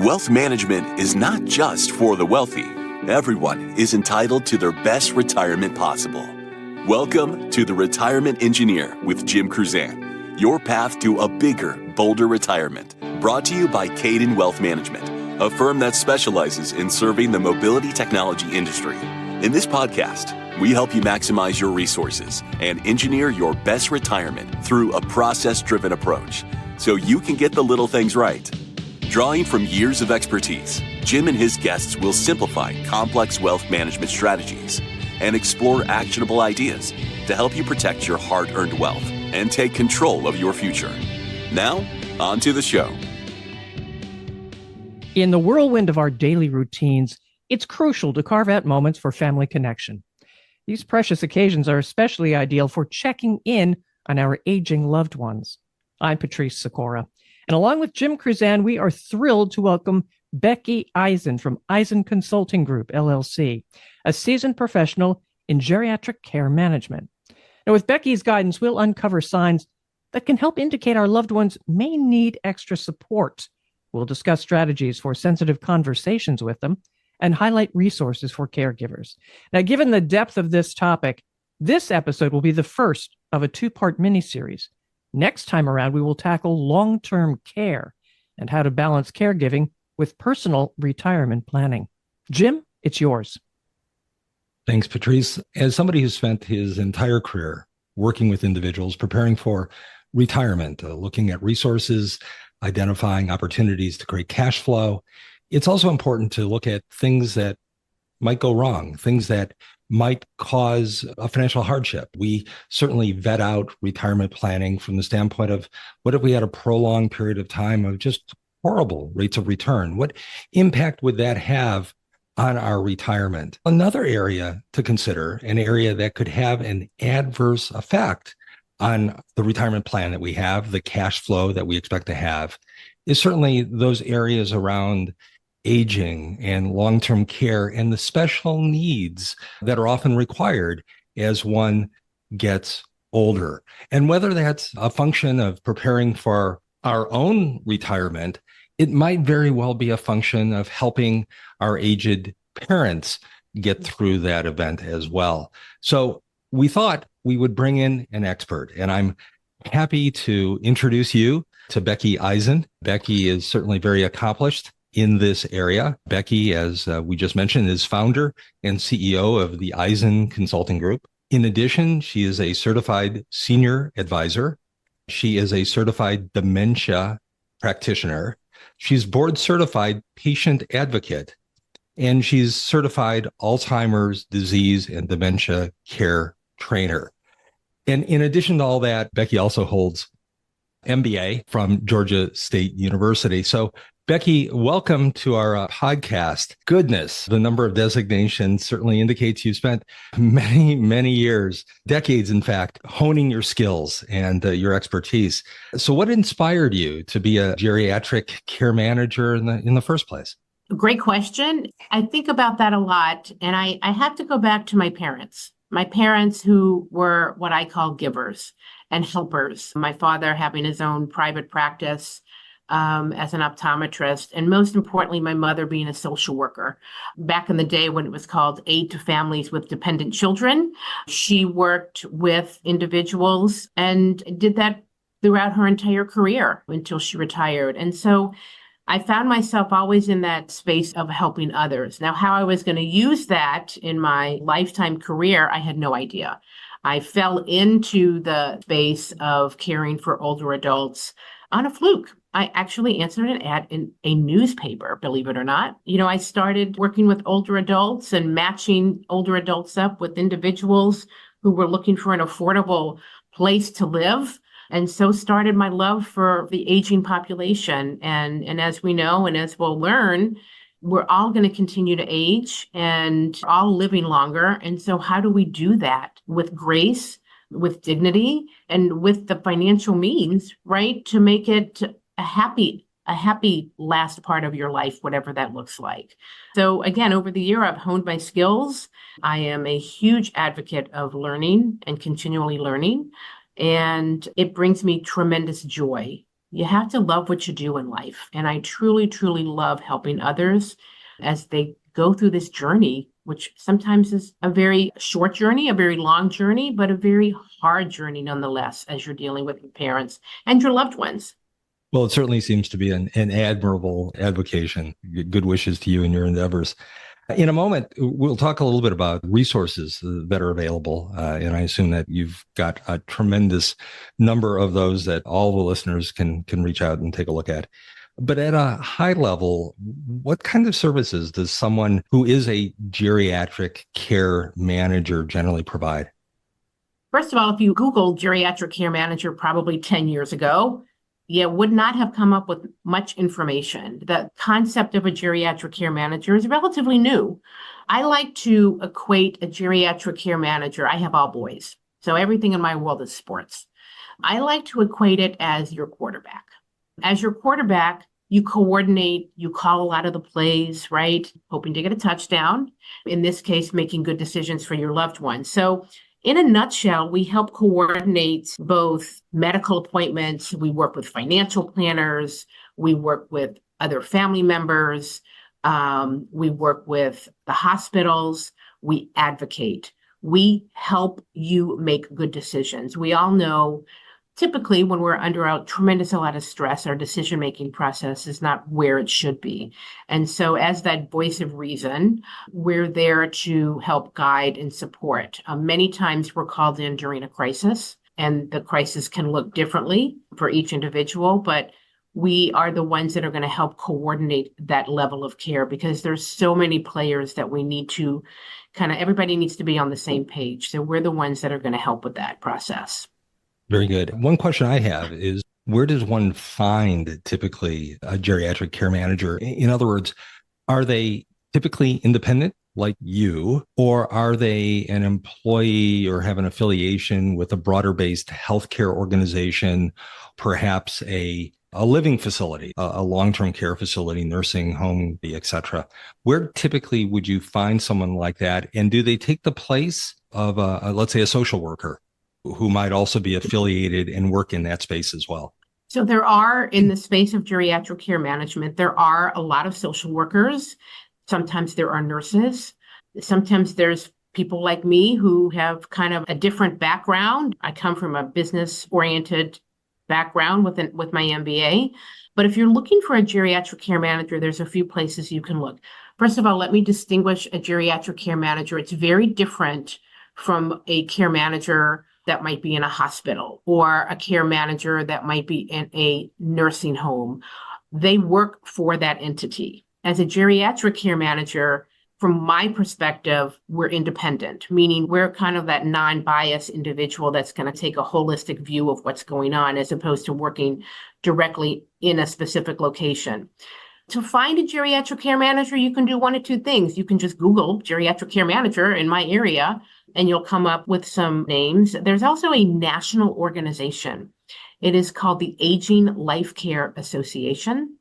Wealth management is not just for the wealthy. Everyone is entitled to their best retirement possible. Welcome to The Retirement Engineer with Jim Kruzan, your path to a bigger, bolder retirement. Brought to you by Kaydan Wealth Management, a firm that specializes in serving the mobility technology industry. In this podcast, we help you maximize your resources and engineer your best retirement through a process-driven approach so you can get the little things right. Drawing from years of expertise, Jim and his guests will simplify complex wealth management strategies and explore actionable ideas to help you protect your hard-earned wealth and take control of your future. Now, on to the show. In the whirlwind of our daily routines, it's crucial to carve out moments for family connection. These precious occasions are especially ideal for checking in on our aging loved ones. I'm Patrice Sikora, and along with Jim Kruzan, we are thrilled to welcome Becky Eizen from Eizen Consulting Group, LLC, a seasoned professional in geriatric care management. Now, with Becky's guidance, we'll uncover signs that can help indicate our loved ones may need extra support. We'll discuss strategies for sensitive conversations with them and highlight resources for caregivers. Now, given the depth of this topic, this episode will be the first of a two-part miniseries. Next time around, we will tackle long-term care and how to balance caregiving with personal retirement planning. Jim, it's yours. Thanks, Patrice. As somebody who spent his entire career working with individuals, preparing for retirement, looking at resources, identifying opportunities to create cash flow, it's also important to look at things that might go wrong, things that might cause a financial hardship. We certainly vet out retirement planning from the standpoint of what if we had a prolonged period of time of just horrible rates of return? What impact would that have on our retirement? Another area to consider, an area that could have an adverse effect on the retirement plan that we have, the cash flow that we expect to have, is certainly those areas around aging and long-term care and the special needs that are often required as one gets older. And whether that's a function of preparing for our own retirement, it might very well be a function of helping our aged parents get through that event as well. So we thought we would bring in an expert, and I'm happy to introduce you to Becky Eizen. Becky is certainly very accomplished in this area. Becky, as we just mentioned, is founder and CEO of the Eizen Consulting Group. In addition, she is a certified senior advisor. She is a certified dementia practitioner. She's board certified patient advocate, and she's certified Alzheimer's disease and dementia care trainer. And in addition to all that, Becky also holds MBA from Georgia State University. So Becky, welcome to our podcast. Goodness, the number of designations certainly indicates you spent many, many years, decades, in fact, honing your skills and your expertise. So what inspired you to be a geriatric care manager in the first place? Great question. I think about that a lot. And I have to go back to my parents who were what I call givers and helpers. My father having his own private practice as an optometrist, and most importantly, my mother being a social worker. Back in the day when it was called Aid to Families with Dependent Children, she worked with individuals and did that throughout her entire career until she retired. And so I found myself always in that space of helping others. Now, how I was going to use that in my lifetime career, I had no idea. I fell into the space of caring for older adults on a fluke. I actually answered an ad in a newspaper, believe it or not. I started working with older adults and matching older adults up with individuals who were looking for an affordable place to live. And so started my love for the aging population. And as we know, and as we'll learn, we're all going to continue to age and all living longer. And so how do we do that with grace, with dignity, and with the financial means, right, to make it a happy last part of your life, whatever that looks like. So again, over the year, I've honed my skills. I am a huge advocate of learning and continually learning. And it brings me tremendous joy You have to love what you do in life. And I truly, truly love helping others as they go through this journey, which sometimes is a very short journey, a very long journey, but a very hard journey nonetheless, as you're dealing with your parents and your loved ones. Well, it certainly seems to be an admirable advocation. Good wishes to you in your endeavors. In a moment, we'll talk a little bit about resources that are available. And I assume that you've got a tremendous number of those that all the listeners can reach out and take a look at. But at a high level, what kind of services does someone who is a geriatric care manager generally provide? First of all, if you Google geriatric care manager probably 10 years ago, you would not have come up with much information. The concept of a geriatric care manager is relatively new. I like to equate a geriatric care manager. I have all boys, so everything in my world is sports. I like to equate it as your quarterback. As your quarterback, you coordinate, you call a lot of the plays, right? Hoping to get a touchdown. In this case, making good decisions for your loved ones. So in a nutshell, we help coordinate both medical appointments. We work with financial planners. We work with other family members. We work with the hospitals. We advocate. We help you make good decisions. We all know typically when we're under a tremendous amount of stress, our decision-making process is not where it should be. And so as that voice of reason, we're there to help guide and support. Many times we're called in during a crisis, and the crisis can look differently for each individual, but we are the ones that are going to help coordinate that level of care because there's so many players that we need to everybody needs to be on the same page. So we're the ones that are going to help with that process. Very good. One question I have is, where does one find typically a geriatric care manager? In other words, are they typically independent like you, or are they an employee or have an affiliation with a broader based healthcare organization, perhaps a living facility, a long-term care facility, nursing home, etc.? Where typically would you find someone like that? And do they take the place of, let's say, a social worker who might also be affiliated and work in that space as well? So there are, in the space of geriatric care management, there are a lot of social workers. Sometimes there are nurses. Sometimes there's people like me who have kind of a different background. I come from a business-oriented background with my MBA. But if you're looking for a geriatric care manager, there's a few places you can look. First of all, let me distinguish a geriatric care manager. It's very different from a care manager that might be in a hospital or a care manager that might be in a nursing home. They work for that entity. As a geriatric care manager, from my perspective, we're independent, meaning we're kind of that non-biased individual that's going to take a holistic view of what's going on as opposed to working directly in a specific location. To find a geriatric care manager, you can do one of two things. You can just Google geriatric care manager in my area, and you'll come up with some names. There's also a national organization. It is called the Aging Life Care Association,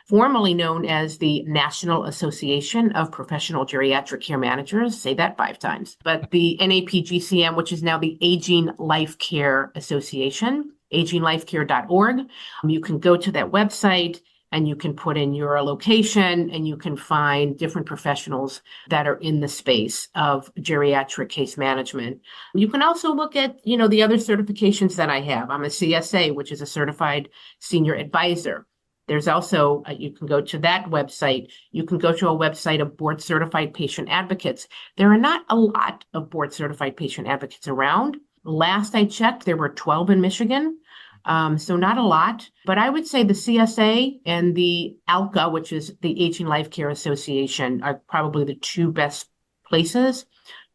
formerly known as the National Association of Professional Geriatric Care Managers. Say that 5 times. But the NAPGCM, which is now the Aging Life Care Association, aginglifecare.org. You can go to that website and you can put in your location and you can find different professionals that are in the space of geriatric case management. You can also look at, the other certifications that I have. I'm a CSA, which is a certified senior advisor. There's also, you can go to that website. You can go to a website of board certified patient advocates. There are not a lot of board certified patient advocates around. Last I checked, there were 12 in Michigan. So not a lot, but I would say the CSA and the ALCA, which is the Aging Life Care Association, are probably the 2 best places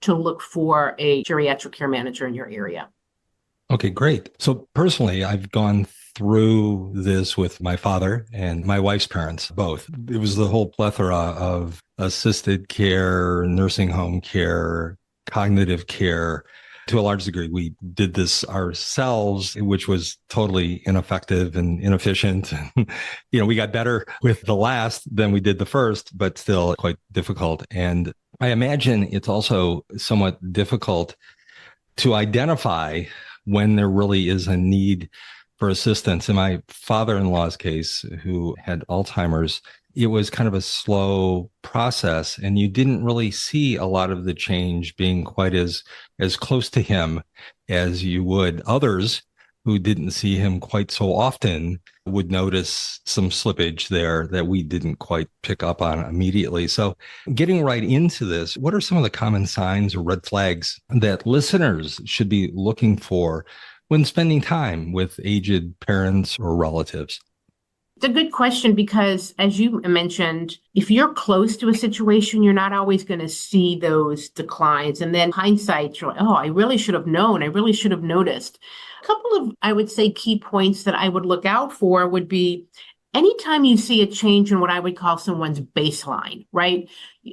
to look for a geriatric care manager in your area. Okay, great. So personally, I've gone through this with my father and my wife's parents, both. It was the whole plethora of assisted care, nursing home care, cognitive care. To a large degree, we did this ourselves, which was totally ineffective and inefficient. We got better with the last than we did the first, but still quite difficult. And I imagine it's also somewhat difficult to identify when there really is a need for assistance. In my father-in-law's case, who had Alzheimer's, it was kind of a slow process, and you didn't really see a lot of the change being quite as close to him as you would others who didn't see him quite so often would notice some slippage there that we didn't quite pick up on immediately. So getting right into this, what are some of the common signs or red flags that listeners should be looking for when spending time with aged parents or relatives? It's a good question because, as you mentioned, if you're close to a situation, you're not always going to see those declines. And then hindsight, you're like, oh, I really should have known. I really should have noticed. A couple of, I would say, key points that I would look out for would be anytime you see a change in what I would call someone's baseline, right?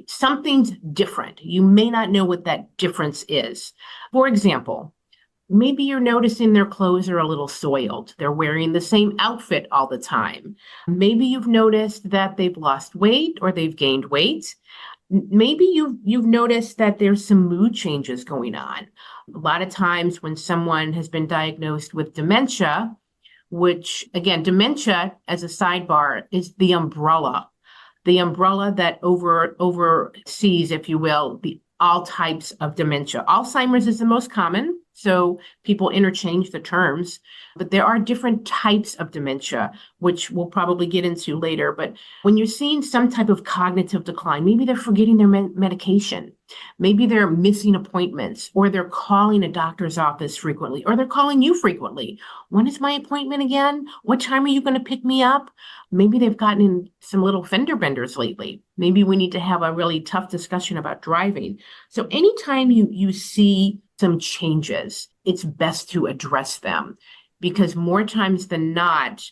Something's different. You may not know what that difference is. For example, maybe you're noticing their clothes are a little soiled. They're wearing the same outfit all the time. Maybe you've noticed that they've lost weight or they've gained weight. Maybe you've noticed that there's some mood changes going on. A lot of times when someone has been diagnosed with dementia, which again, dementia as a sidebar is the umbrella that oversees, if you will, all types of dementia. Alzheimer's is the most common, so people interchange the terms, but there are different types of dementia, which we'll probably get into later. But when you're seeing some type of cognitive decline, maybe they're forgetting their medication, maybe they're missing appointments, or they're calling a doctor's office frequently, or they're calling you frequently. When is my appointment again? What time are you going to pick me up? Maybe they've gotten in some little fender benders lately. Maybe we need to have a really tough discussion about driving. So anytime you see some changes, it's best to address them, because more times than not,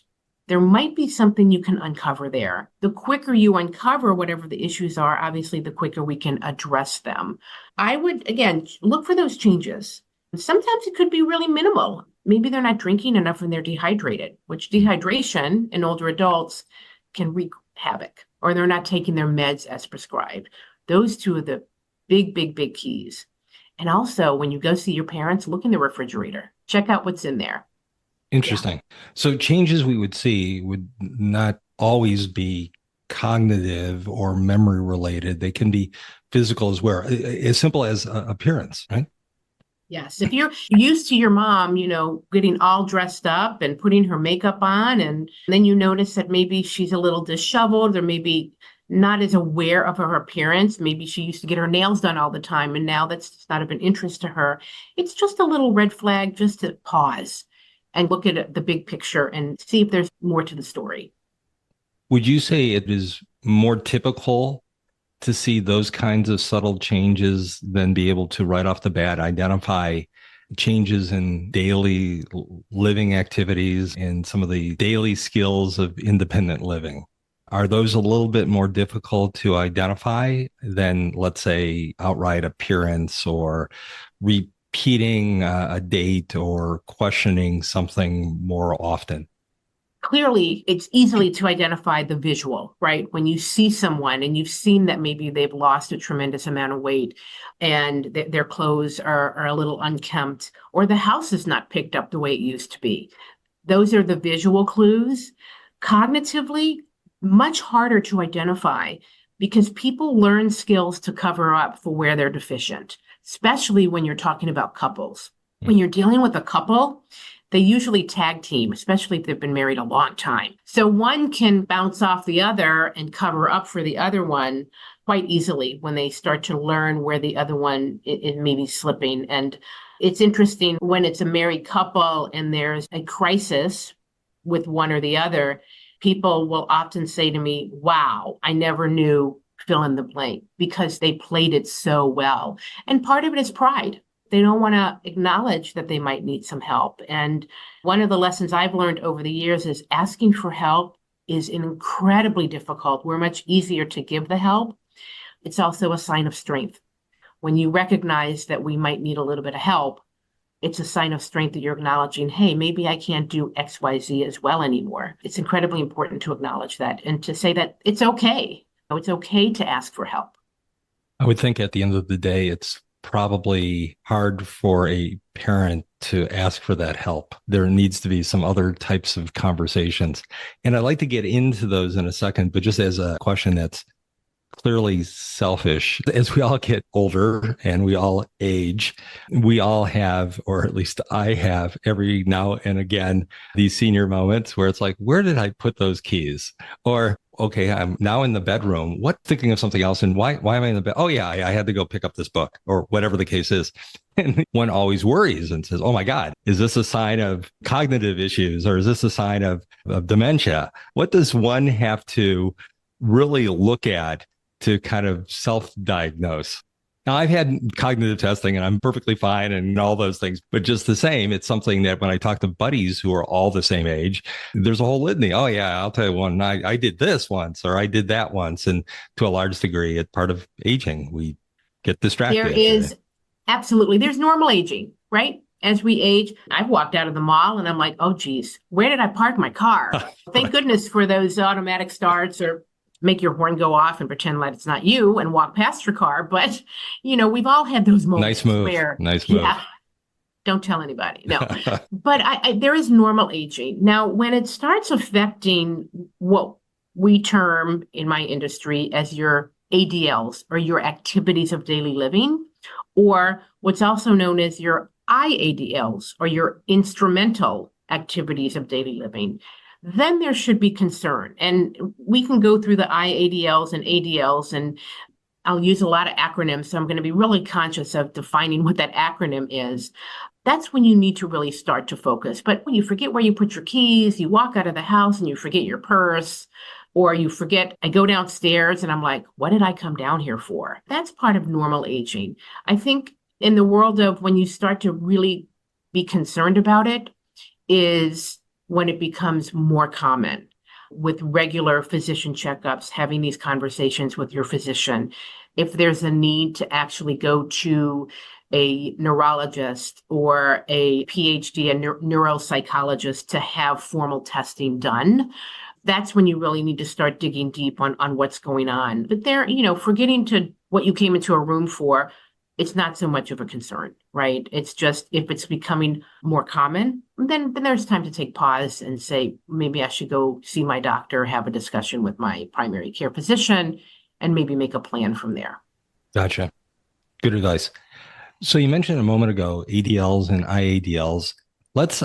there might be something you can uncover there. The quicker you uncover whatever the issues are, obviously, the quicker we can address them. I would, again, look for those changes. Sometimes it could be really minimal. Maybe they're not drinking enough and they're dehydrated, which dehydration in older adults can wreak havoc, or they're not taking their meds as prescribed. Those two are the big keys. And also, when you go see your parents, look in the refrigerator. Check out what's in there. Interesting. Yeah. So changes we would see would not always be cognitive or memory related. They can be physical as well, as simple as appearance, right? Yes. If you're used to your mom, getting all dressed up and putting her makeup on, and then you notice that maybe she's a little disheveled, or maybe not as aware of her appearance. Maybe she used to get her nails done all the time, and now that's not of an interest to her. It's just a little red flag just to pause and look at the big picture and see if there's more to the story. Would you say it is more typical to see those kinds of subtle changes than be able to right off the bat identify changes in daily living activities and some of the daily skills of independent living? Are those a little bit more difficult to identify than, let's say, outright appearance or repeating a date or questioning something more often? Clearly, it's easily to identify the visual, right? When you see someone and you've seen that maybe they've lost a tremendous amount of weight and their clothes are a little unkempt, or the house is not picked up the way it used to be. Those are the visual clues. Cognitively, much harder to identify, because people learn skills to cover up for where they're deficient, especially when you're talking about couples. When you're dealing with a couple, they usually tag team, especially if they've been married a long time. So one can bounce off the other and cover up for the other one quite easily when they start to learn where the other one is maybe slipping. And it's interesting when it's a married couple and there's a crisis with one or the other, people will often say to me, wow, I never knew fill in the blank, because they played it so well. And part of it is pride. They don't want to acknowledge that they might need some help. And one of the lessons I've learned over the years is asking for help is incredibly difficult. We're much easier to give the help. It's also a sign of strength. When you recognize that we might need a little bit of help, it's a sign of strength that you're acknowledging, hey, maybe I can't do X, Y, Z as well anymore. It's incredibly important to acknowledge that and to say that it's okay. It's okay to ask for help. I would think at the end of the day, it's probably hard for a parent to ask for that help. There needs to be some other types of conversations. And I'd like to get into those in a second, but just as a question that's clearly selfish, as we all get older and we all age, we all have, or at least I have every now and again, these senior moments where it's like, where did I put those keys? Or, okay, I'm now in the bedroom. What, thinking of something else. And why am I in the bed? Oh yeah, I had to go pick up this book or whatever the case is. And one always worries and says, oh my God, is this a sign of cognitive issues or is this a sign of dementia? What does one have to really look at to kind of self-diagnose? Now, I've had cognitive testing and I'm perfectly fine and all those things, but just the same, it's something that when I talk to buddies who are all the same age, there's a whole litany. Oh yeah, I'll tell you one, I did this once, or I did that once. And to a large degree, it's part of aging. We get distracted. There is absolutely, there's normal aging, right? As we age, I've walked out of the mall and I'm like, oh geez, where did I park my car? Thank goodness for those automatic starts or make your horn go off and pretend like it's not you and walk past your car. But, we've all had those moments. Nice move. Yeah, don't tell anybody. No, but there is normal aging. Now, when it starts affecting what we term in my industry as your ADLs or your activities of daily living, or what's also known as your IADLs or your instrumental activities of daily living, then there should be concern. And we can go through the IADLs and ADLs, and I'll use a lot of acronyms, so I'm going to be really conscious of defining what that acronym is. That's when you need to really start to focus. But when you forget where you put your keys, you walk out of the house and you forget your purse, or you forget, I go downstairs and I'm like, what did I come down here for? That's part of normal aging. I think in the world of when you start to really be concerned about it is when it becomes more common with regular physician checkups, having these conversations with your physician. If there's a need to actually go to a neurologist or a PhD, a neuropsychologist to have formal testing done, that's when you really need to start digging deep on what's going on. But there, forgetting to what you came into a room for, it's not so much of a concern, right? It's just if it's becoming more common, then there's time to take pause and say, maybe I should go see my doctor, have a discussion with my primary care physician, and maybe make a plan from there. Gotcha. Good advice. So you mentioned a moment ago, ADLs and IADLs.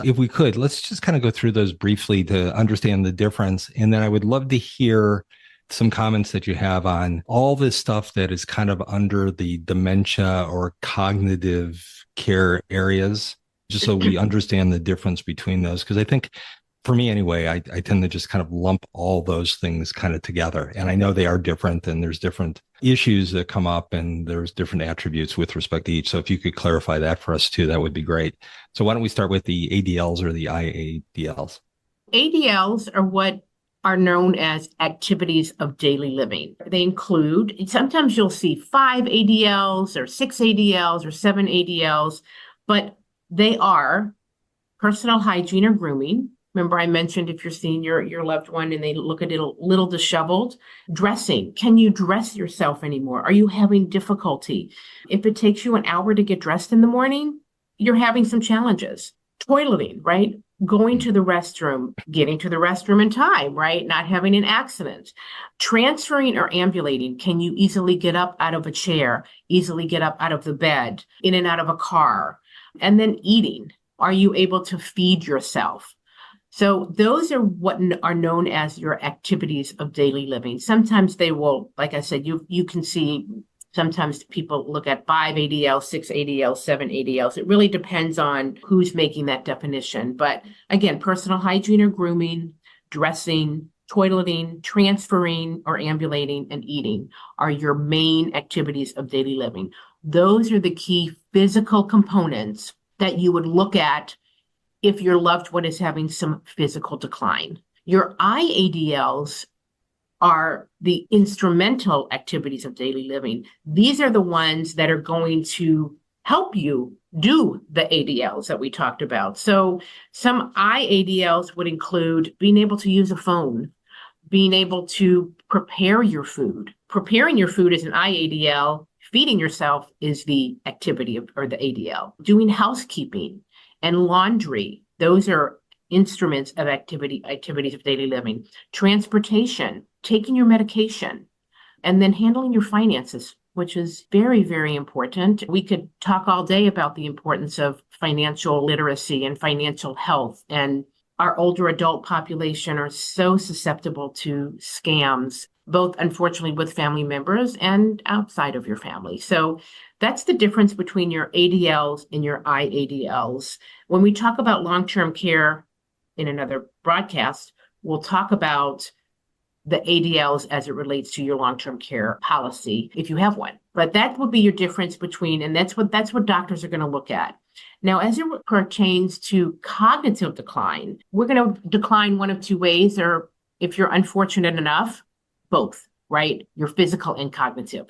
If we could, let's just kind of go through those briefly to understand the difference. And then I would love to hear some comments that you have on all this stuff that is kind of under the dementia or cognitive care areas, just so we understand the difference between those. Because I think for me anyway, I tend to just kind of lump all those things kind of together. And I know they are different and there's different issues that come up and there's different attributes with respect to each. So if you could clarify that for us too, that would be great. So why don't we start with the ADLs or the IADLs? ADLs are what are known as activities of daily living. They include, sometimes you'll see 5 ADLs or 6 ADLs or 7 ADLs, but they are personal hygiene or grooming. Remember, I mentioned if you're seeing your loved one and they look a little disheveled. Dressing. Can you dress yourself anymore? Are you having difficulty? If it takes you an hour to get dressed in the morning, you're having some challenges. Toileting, right? Going to the restroom, getting to the restroom in time, right? Not having an accident. Transferring or ambulating. Can you easily get up out of a chair, easily get up out of the bed, in and out of a car? And then eating. Are you able to feed yourself? So those are what are known as your activities of daily living. Sometimes they will, like I said, you can see sometimes people look at 5 ADLs, 6 ADLs, 7 ADLs. It really depends on who's making that definition. But again, personal hygiene or grooming, dressing, toileting, transferring or ambulating, and eating are your main activities of daily living. Those are the key physical components that you would look at if your loved one is having some physical decline. Your IADLs are the instrumental activities of daily living. These are the ones that are going to help you do the ADLs that we talked about. So some IADLs would include being able to use a phone, being able to prepare your food. Preparing your food is an IADL. Feeding yourself is the activity or the ADL. Doing housekeeping and laundry. Those are instruments of activities of daily living. Transportation, taking your medication, and then handling your finances, which is very, very important. We could talk all day about the importance of financial literacy and financial health. And our older adult population are so susceptible to scams, both unfortunately with family members and outside of your family. So that's the difference between your ADLs and your IADLs. When we talk about long-term care in another broadcast, we'll talk about the ADLs as it relates to your long-term care policy, if you have one. But that would be your difference between, and that's what doctors are going to look at. Now, as it pertains to cognitive decline, we're going to decline one of two ways, or if you're unfortunate enough, both, right? Your physical and cognitive.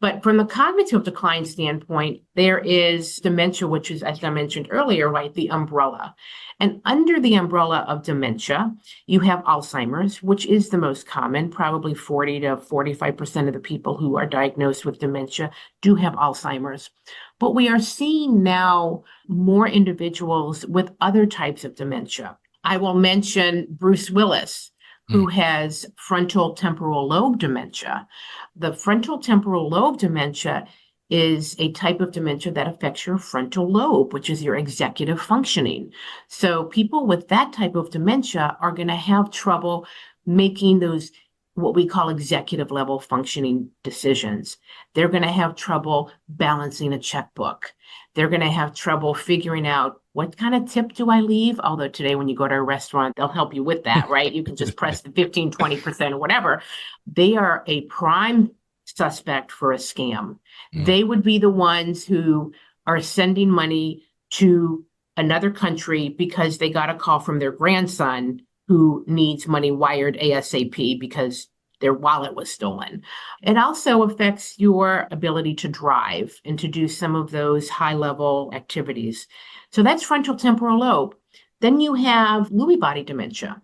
But from the cognitive decline standpoint, there is dementia, which is, as I mentioned earlier, right, the umbrella. And under the umbrella of dementia, you have Alzheimer's, which is the most common. Probably 40 to 45% of the people who are diagnosed with dementia do have Alzheimer's. But we are seeing now more individuals with other types of dementia. I will mention Bruce Willis, who has frontal temporal lobe dementia. The frontal temporal lobe dementia is a type of dementia that affects your frontal lobe, which is your executive functioning. So people with that type of dementia are going to have trouble making those what we call executive level functioning decisions. They're going to have trouble balancing a checkbook. They're going to have trouble figuring out what kind of tip do I leave? Although today when you go to a restaurant, they'll help you with that, right? You can just press the 15, 20% or whatever. They are a prime suspect for a scam. They would be the ones who are sending money to another country because they got a call from their grandson who needs money wired ASAP because their wallet was stolen. It also affects your ability to drive and to do some of those high-level activities. So that's frontal temporal lobe. Then you have Lewy body dementia,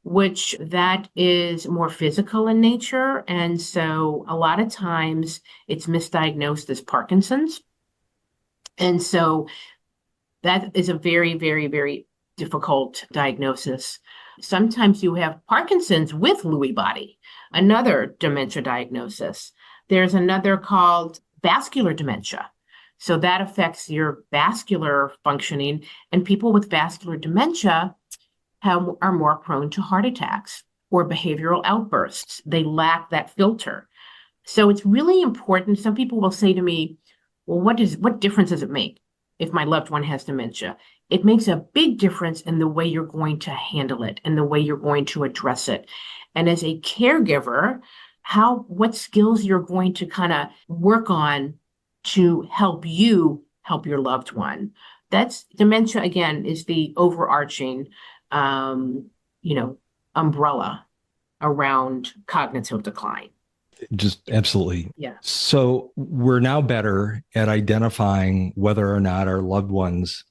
which that is more physical in nature. And so a lot of times it's misdiagnosed as Parkinson's. And so that is a very, very, very difficult diagnosis. Sometimes you have Parkinson's with Lewy body, another dementia diagnosis. There's another called vascular dementia. So that affects your vascular functioning, and people with vascular dementia are more prone to heart attacks or behavioral outbursts. They lack that filter. So it's really important. Some people will say to me, well, what difference does it make if my loved one has dementia? It makes a big difference in the way you're going to handle it and the way you're going to address it. And as a caregiver, what skills you're going to kind of work on to help you help your loved one. That's dementia, again, is the overarching, umbrella around cognitive decline. Just absolutely. Yeah. So we're now better at identifying whether or not our loved ones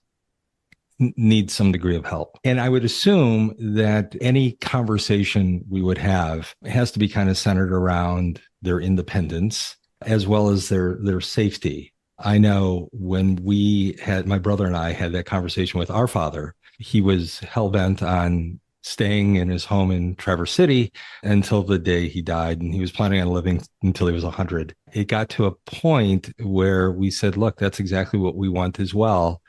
need some degree of help. And I would assume that any conversation we would have has to be kind of centered around their independence as well as their safety. I know when my brother and I had that conversation with our father, he was hell-bent on staying in his home in Traverse City until the day he died, and he was planning on living until he was 100. It got to a point where we said, look, that's exactly what we want as well.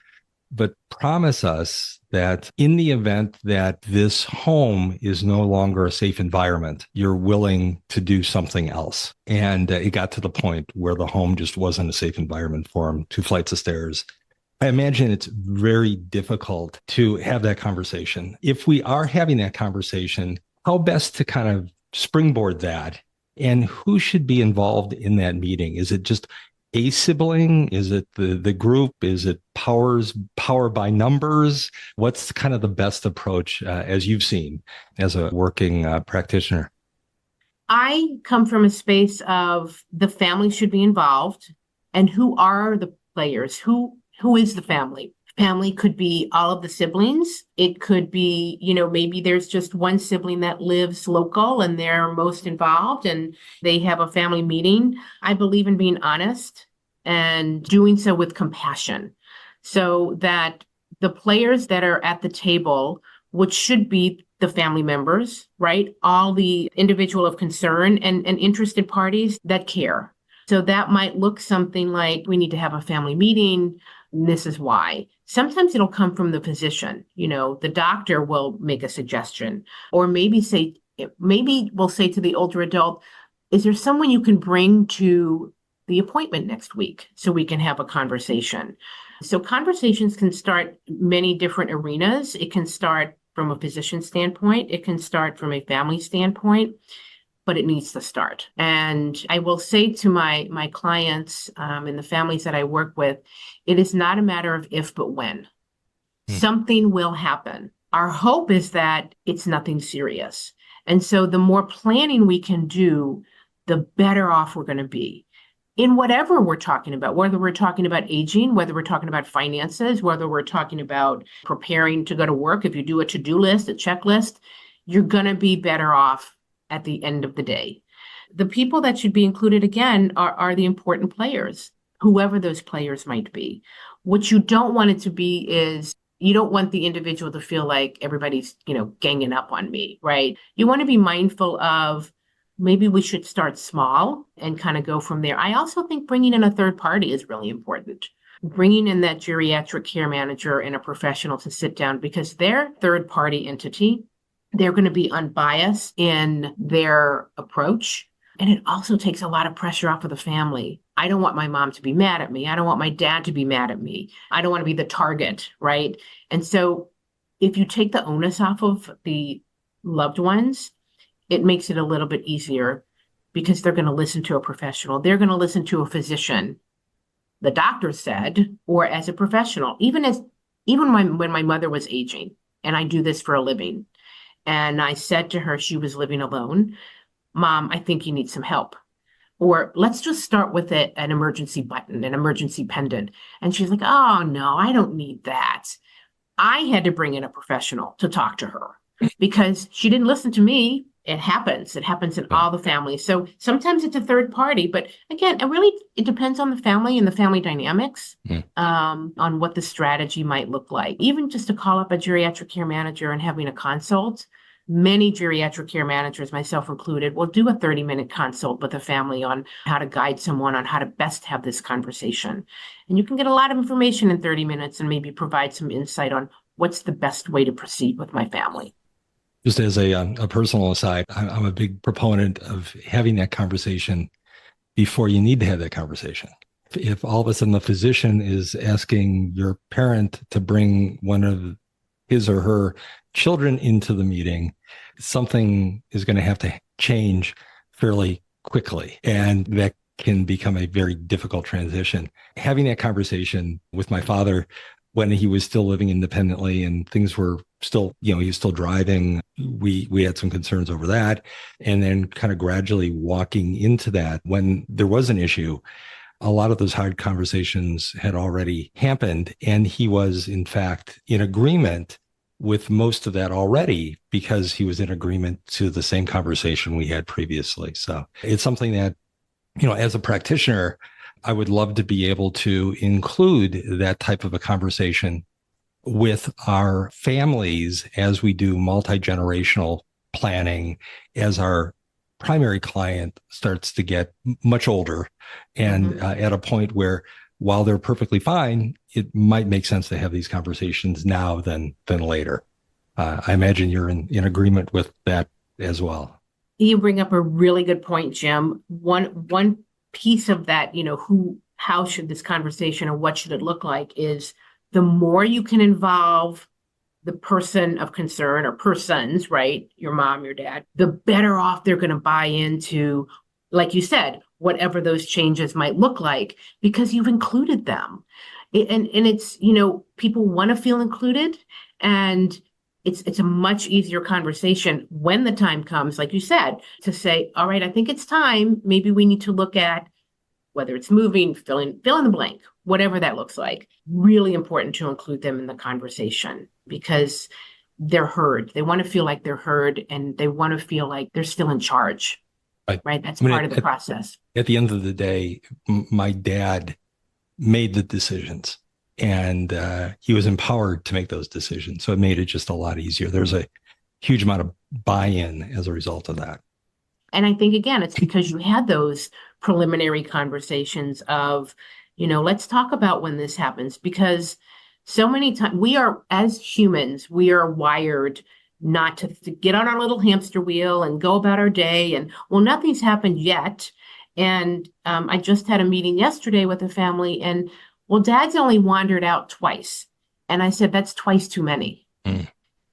But promise us that in the event that this home is no longer a safe environment, you're willing to do something else. And it got to the point where the home just wasn't a safe environment for him, 2 flights of stairs. I imagine it's very difficult to have that conversation. If we are having that conversation, how best to kind of springboard that, and who should be involved in that meeting? Is it just a sibling? Is it the group? Is it power by numbers? What's kind of the best approach as you've seen as a working practitioner? I come from a space of the family should be involved, and who are the players? Who is the family? Family could be all of the siblings. It could be, maybe there's just one sibling that lives local and they're most involved and they have a family meeting. I believe in being honest and doing so with compassion so that the players that are at the table, which should be the family members, right? All the individual of concern and interested parties that care. So that might look something like, we need to have a family meeting. And this is why. Sometimes it'll come from the physician. The doctor will make a suggestion, or maybe we'll say to the older adult, is there someone you can bring to the appointment next week so we can have a conversation? So conversations can start many different arenas. It can start from a physician standpoint. It can start from a family standpoint, but it needs to start. And I will say to my clients and the families that I work with, it is not a matter of if, but when. Something will happen. Our hope is that it's nothing serious. And so the more planning we can do, the better off we're going to be in whatever we're talking about, whether we're talking about aging, whether we're talking about finances, whether we're talking about preparing to go to work. If you do a to-do list, a checklist, you're going to be better off at the end of the day. The people that should be included, again, are the important players, whoever those players might be. What you don't want it to be is, you don't want the individual to feel like everybody's, ganging up on me, right? You want to be mindful of, maybe we should start small and kind of go from there. I also think bringing in a third party is really important. Bringing in that geriatric care manager and a professional to sit down, because they're third party entity. They're going to be unbiased in their approach. And it also takes a lot of pressure off of the family. I don't want my mom to be mad at me. I don't want my dad to be mad at me. I don't want to be the target, right? And so if you take the onus off of the loved ones, it makes it a little bit easier, because they're going to listen to a professional. They're going to listen to a physician, the doctor said, or as a professional. Even when my mother was aging, and I do this for a living, and I said to her, she was living alone, Mom, I think you need some help. Or let's just start with an emergency button, an emergency pendant. And she's like, oh, no, I don't need that. I had to bring in a professional to talk to her because she didn't listen to me. It happens. It happens in all the families. So sometimes it's a third party, but again, it depends on the family and the family dynamics, on what the strategy might look like. Even just to call up a geriatric care manager and having a consult. Many geriatric care managers, myself included, will do a 30-minute consult with a family on how to guide someone on how to best have this conversation. And you can get a lot of information in 30 minutes and maybe provide some insight on what's the best way to proceed with my family. Just as a personal aside, I'm a big proponent of having that conversation before you need to have that conversation. If all of a sudden the physician is asking your parent to bring one of his or her children into the meeting, something is going to have to change fairly quickly. And that can become a very difficult transition. Having that conversation with my father when he was still living independently and things were still, he was still driving, we had some concerns over that. And then kind of gradually walking into that when there was an issue, a lot of those hard conversations had already happened. And he was, in fact, in agreement with most of that already because he was in agreement to the same conversation we had previously. So it's something that, as a practitioner, I would love to be able to include that type of a conversation with our families as we do multi-generational planning, as our primary client starts to get much older and at a point where, while they're perfectly fine, it might make sense to have these conversations now than later. I imagine you're in agreement with that as well. You bring up a really good point, Jim. One piece of that, how should this conversation or what should it look like is the more you can involve the person of concern or persons, right? Your mom, your dad, the better off they're going to buy into, like you said, whatever those changes might look like, because you've included them. And it's, people want to feel included, and it's a much easier conversation when the time comes, like you said, to say, all right, I think it's time. Maybe we need to look at whether it's moving, fill in the blank, whatever that looks like. Really important to include them in the conversation because they're heard. They want to feel like they're heard, and they want to feel like they're still in charge. Right. That's part of the process. At the end of the day, my dad made the decisions. And he was empowered to make those decisions. So it made it just a lot easier. There's a huge amount of buy-in as a result of that. And I think, again, it's because you had those preliminary conversations of, let's talk about when this happens, because so many times we are, as humans, we are wired not to get on our little hamster wheel and go about our day. And, well, nothing's happened yet. And I just had a meeting yesterday with a family, and, well, Dad's only wandered out twice. And I said, that's twice too many.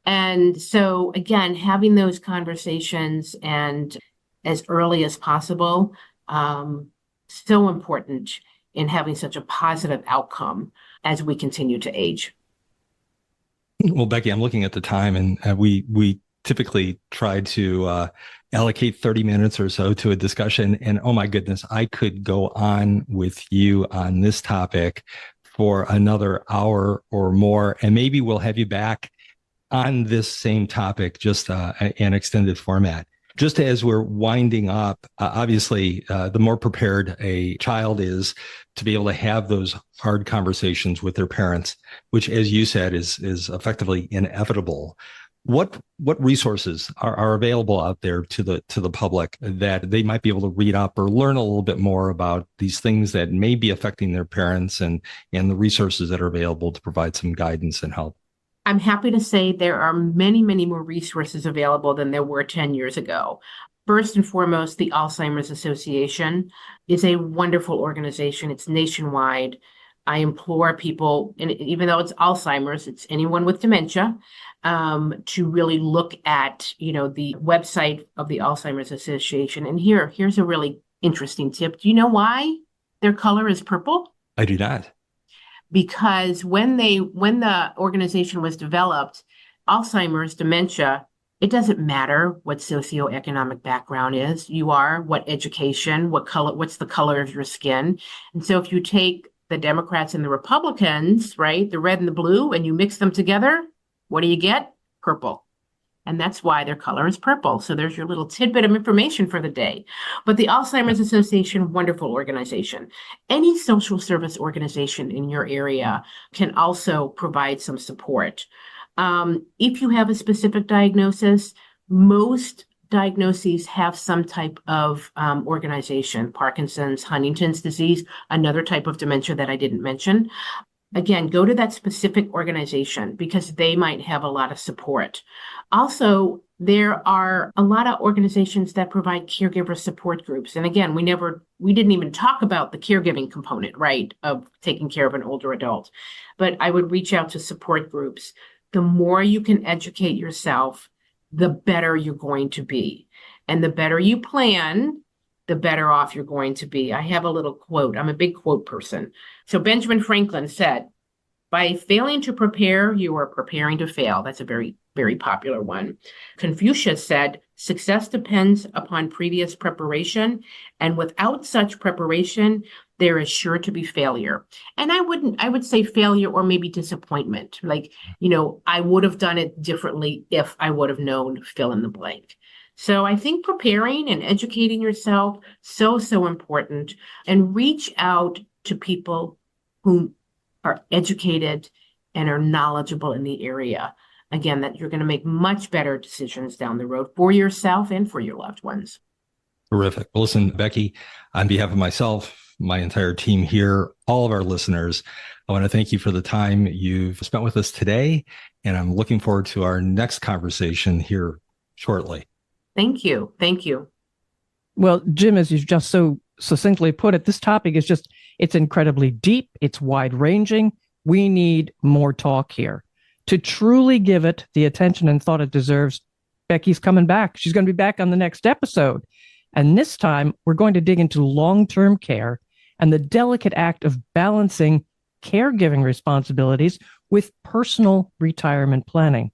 And so, again, having those conversations and as early as possible, so important in having such a positive outcome as we continue to age. Well, Becky, I'm looking at the time, and we typically try to allocate 30 minutes or so to a discussion. And oh my goodness, I could go on with you on this topic for another hour or more. And maybe we'll have you back on this same topic, just an extended format. Just as we're winding up, obviously, the more prepared a child is to be able to have those hard conversations with their parents, which, as you said, is effectively inevitable. What resources are available out there to the public that they might be able to read up or learn a little bit more about these things that may be affecting their parents, and the resources that are available to provide some guidance and help? I'm happy to say there are many, many more resources available than there were 10 years ago. First and foremost, the Alzheimer's Association is a wonderful organization. It's nationwide. I implore people, and even though it's Alzheimer's, it's anyone with dementia, to really look at, the website of the Alzheimer's Association. And here's a really interesting tip. Do you know why their color is purple? I do not. Because when the organization was developed, Alzheimer's, dementia, it doesn't matter what socioeconomic background is you are, what education, what's the color of your skin. And so if you take the Democrats and the Republicans, right, the red and the blue, and you mix them together, what do you get? Purple. And that's why their color is purple. So there's your little tidbit of information for the day. But the Alzheimer's Association, wonderful organization. Any social service organization in your area can also provide some support. If you have a specific diagnosis, most diagnoses have some type of organization, Parkinson's, Huntington's disease, another type of dementia that I didn't mention. Again, go to that specific organization because they might have a lot of support. Also, there are a lot of organizations that provide caregiver support groups. And again, we didn't even talk about the caregiving component, right, of taking care of an older adult. But I would reach out to support groups. The more you can educate yourself, the better you're going to be. And the better you plan, the better off you're going to be. I have a little quote. I'm a big quote person. So Benjamin Franklin said, by failing to prepare, you are preparing to fail. That's a very, very popular one. Confucius said, success depends upon previous preparation, and without such preparation, there is sure to be failure. And I would say failure or maybe disappointment. Like, I would have done it differently if I would have known, fill in the blank. So I think preparing and educating yourself, so important, and reach out to people who are educated and are knowledgeable in the area. Again, that you're going to make much better decisions down the road for yourself and for your loved ones. Terrific. Well, listen, Becky, on behalf of myself, my entire team here, all of our listeners, I want to thank you for the time you've spent with us today. And I'm looking forward to our next conversation here shortly. Thank you. Thank you. Well, Jim, as you've just so succinctly put it, this topic is it's incredibly deep. It's wide ranging. We need more talk here. To truly give it the attention and thought it deserves, Becky's coming back. She's going to be back on the next episode. And this time, we're going to dig into long-term care and the delicate act of balancing caregiving responsibilities with personal retirement planning.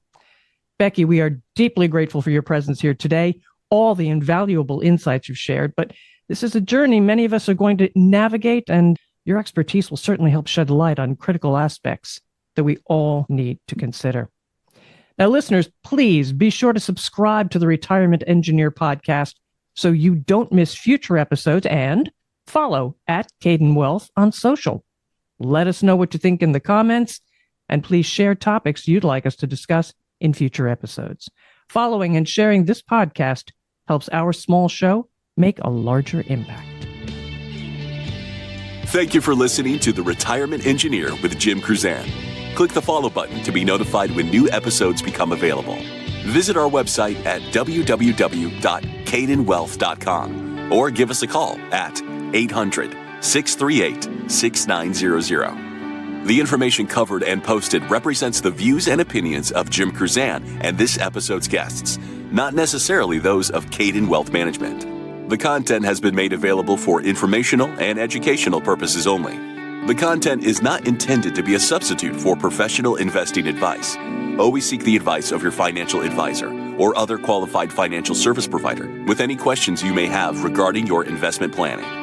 Becky, we are deeply grateful for your presence here today, all the invaluable insights you've shared, but this is a journey many of us are going to navigate, and your expertise will certainly help shed light on critical aspects that we all need to consider. Now, listeners, please be sure to subscribe to the Retirement Engineer podcast so you don't miss future episodes, and follow @Kaydan Wealth on social. Let us know what you think in the comments, and please share topics you'd like us to discuss in future episodes. Following and sharing this podcast helps our small show make a larger impact. Thank you for listening to The Retirement Engineer with Jim Kruzan. Click the follow button to be notified when new episodes become available. Visit our website at www.kaydanwealth.com or give us a call at 800-638-6900. The information covered and posted represents the views and opinions of Jim Kruzan and this episode's guests, not necessarily those of Kaydan Wealth Management. The content has been made available for informational and educational purposes only. The content is not intended to be a substitute for professional investing advice. Always seek the advice of your financial advisor or other qualified financial service provider with any questions you may have regarding your investment planning.